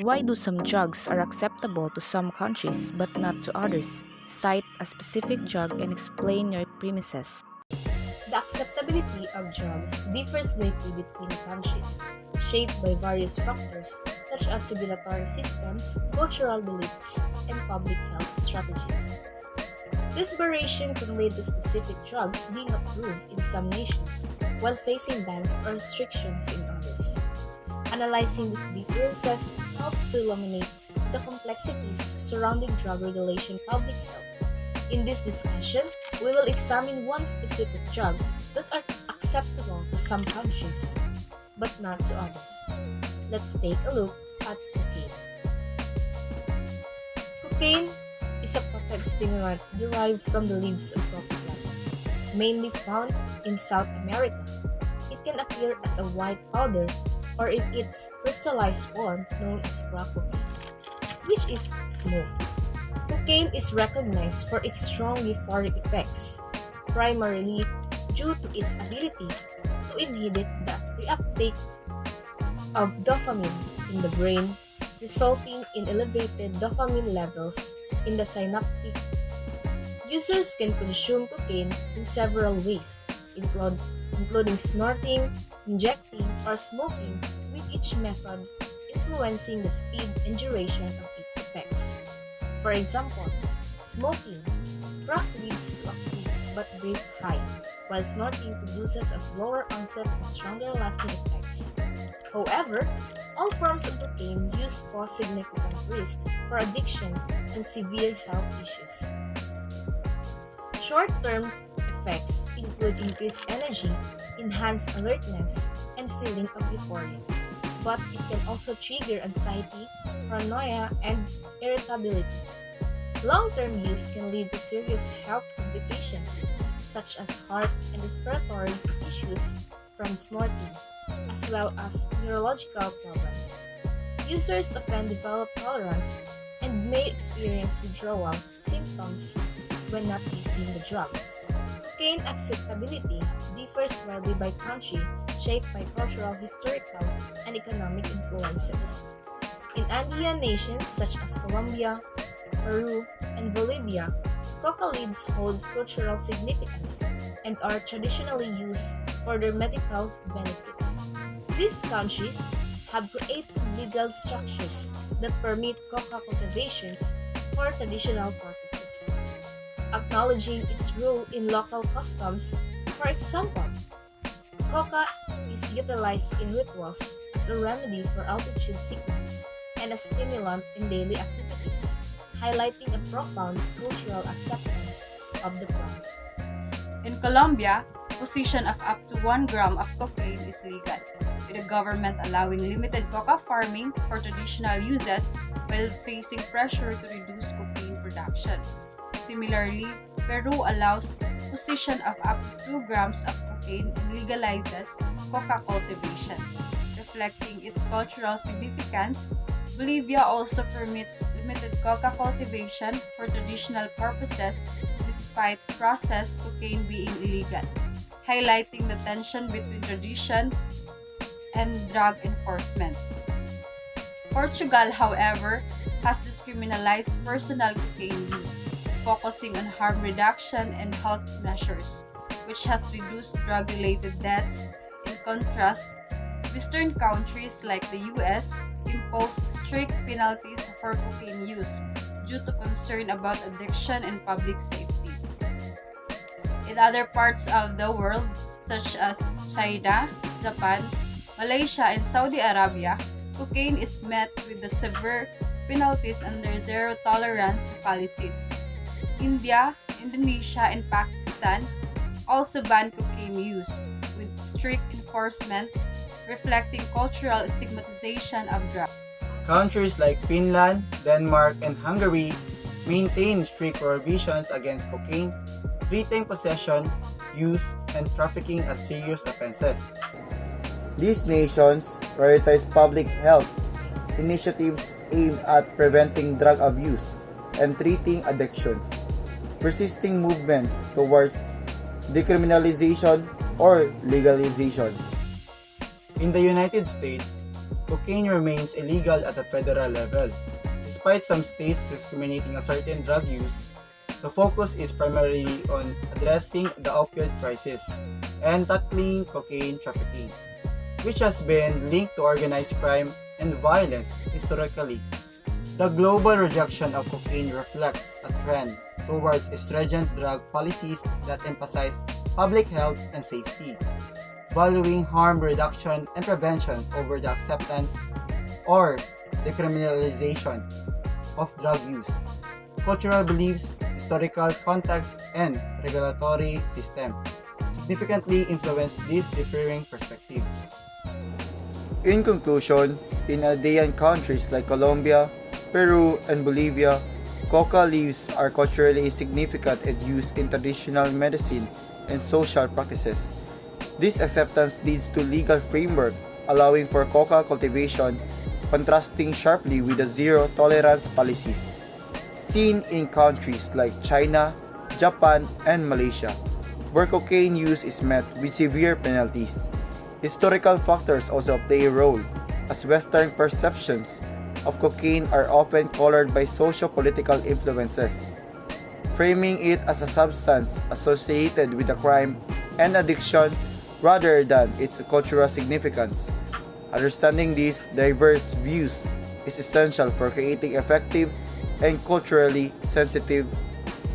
Why do some drugs are acceptable to some countries but not to others? Cite a specific drug and explain your premises. The acceptability of drugs differs greatly between countries, shaped by various factors such as regulatory systems, cultural beliefs, and public health strategies. This variation can lead to specific drugs being approved in some nations while facing bans or restrictions in others. Analyzing these differences helps to illuminate the complexities surrounding drug regulation public health. In this discussion, we will examine one specific drug that are acceptable to some countries but not to others. Let's take a look at cocaine. Cocaine is a potent stimulant derived from the leaves of coca plant, mainly found in South America. It can appear as a white powder or in its crystallized form known as crack cocaine, which is smoke. Cocaine is recognized for its strong euphoric effects, primarily due to its ability to inhibit the reuptake of dopamine in the brain, resulting in elevated dopamine levels in the synaptic. Users can consume cocaine in several ways, including snorting, injecting, or smoking, with each method influencing the speed and duration of its effects. For example, smoking. Crack leads to a quick but brief high, while snorting produces a slower onset and stronger lasting effects. However, all forms of cocaine use pose significant risk for addiction and severe health issues. Short-term effects include increased energy, enhanced alertness, and feeling of euphoria, but it can also trigger anxiety, paranoia, and irritability. Long-term use can lead to serious health complications such as heart and respiratory issues from snorting, as well as neurological problems. Users often develop tolerance and may experience withdrawal symptoms when not using the drug. Cocaine acceptability differs widely by country, shaped by cultural, historical, and economic influences. In Andean nations such as Colombia, Peru, and Bolivia, coca leaves hold cultural significance and are traditionally used for their medical benefits. These countries have created legal structures that permit coca cultivations for traditional purposes, acknowledging its role in local customs. For example, coca is utilized in rituals as a remedy for altitude sickness and a stimulant in daily activities, highlighting a profound cultural acceptance of the plant. In Colombia, possession of up to 1 gram of cocaine is legal, with the government allowing limited coca farming for traditional uses while facing pressure to reduce cocaine production. Similarly, Peru allows possession of up to 2 grams of cocaine and legalizes coca cultivation. Reflecting its cultural significance, Bolivia also permits limited coca cultivation for traditional purposes despite processed cocaine being illegal, highlighting the tension between tradition and drug enforcement. Portugal, however, has decriminalized personal cocaine use, focusing on harm reduction and health measures, which has reduced drug-related deaths. In contrast, Western countries like the US impose strict penalties for cocaine use due to concern about addiction and public safety. In other parts of the world, such as China, Japan, Malaysia, and Saudi Arabia, cocaine is met with the severe penalties under zero-tolerance policies. India, Indonesia, and Pakistan also ban cocaine use with strict enforcement, reflecting cultural stigmatization of drugs. Countries like Finland, Denmark, and Hungary maintain strict prohibitions against cocaine, treating possession, use, and trafficking as serious offenses. These nations prioritize public health initiatives aimed at preventing drug abuse and treating addiction, persisting movements towards decriminalization or legalization. In the United States, cocaine remains illegal at the federal level. Despite some states discriminating a certain drug use, the focus is primarily on addressing the opioid crisis and tackling cocaine trafficking, which has been linked to organized crime and violence historically. The global rejection of cocaine reflects a trend towards stringent drug policies that emphasize public health and safety, valuing harm reduction and prevention over the acceptance or decriminalization of drug use. Cultural beliefs, historical context, and regulatory system significantly influence these differing perspectives. In conclusion, in Andean countries like Colombia, Peru, and Bolivia, coca leaves are culturally significant and used in traditional medicine and social practices. This acceptance leads to legal framework allowing for coca cultivation, contrasting sharply with the zero-tolerance policies seen in countries like China, Japan, and Malaysia, where cocaine use is met with severe penalties. Historical factors also play a role, as Western perceptions of cocaine are often colored by socio-political influences, framing it as a substance associated with a crime and addiction rather than its cultural significance. Understanding these diverse views is essential for creating effective and culturally sensitive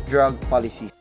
drug policies.